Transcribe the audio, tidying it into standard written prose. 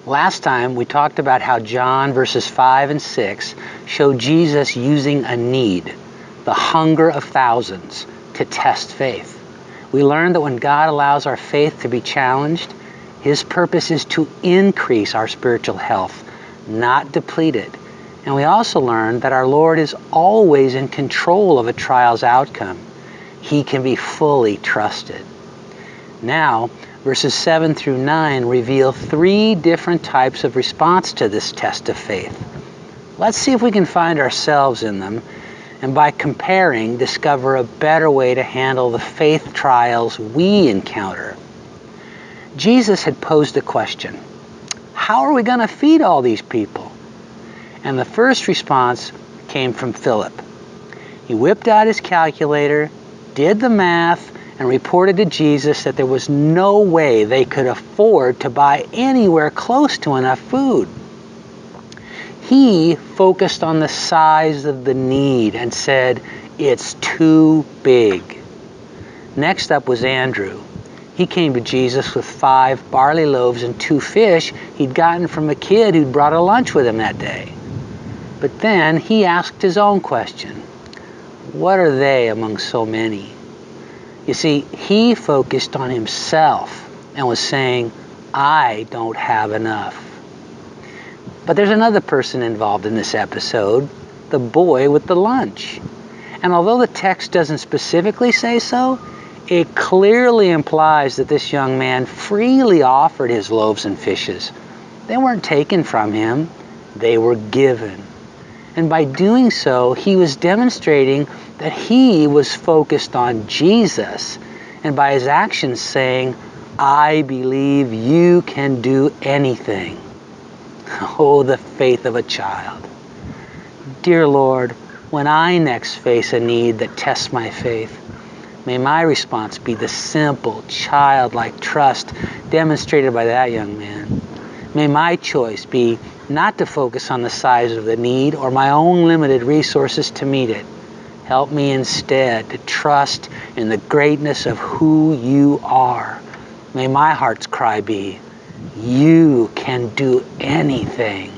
Last time we talked about how John verses 5 and 6 show Jesus using a need, the hunger of thousands, to test faith. We learned that when God allows our faith to be challenged, His purpose is to increase our spiritual health, not deplete it. And we also learned that our Lord is always in control of a trial's outcome. He can be fully trusted. Now, verses 7 through 9 reveal 3 different types of response to this test of faith. Let's see if we can find ourselves in them, and by comparing, discover a better way to handle the faith trials we encounter. Jesus had posed a question: how are we going to feed all these people? And the first response came from Philip. He whipped out his calculator, did the math, and reported to Jesus that there was no way they could afford to buy anywhere close to enough food. He focused on the size of the need and said, "It's too big." Next up was Andrew. He came to Jesus with 5 barley loaves and 2 fish he'd gotten from a kid who'd brought a lunch with him that day. But then he asked his own question: what are they among so many? You see, he focused on himself and was saying, "I don't have enough." But there's another person involved in this episode, the boy with the lunch. And although the text doesn't specifically say so, it clearly implies that this young man freely offered his loaves and fishes. They weren't taken from him, they were given. And by doing so, he was demonstrating that he was focused on Jesus, and by his actions saying, "I believe you can do anything." Oh, the faith of a child. Dear Lord, when I next face a need that tests my faith, may my response be the simple, childlike trust demonstrated by that young man. May my choice be not to focus on the size of the need or my own limited resources to meet it. Help me instead to trust in the greatness of who you are. May my heart's cry be, "You can do anything."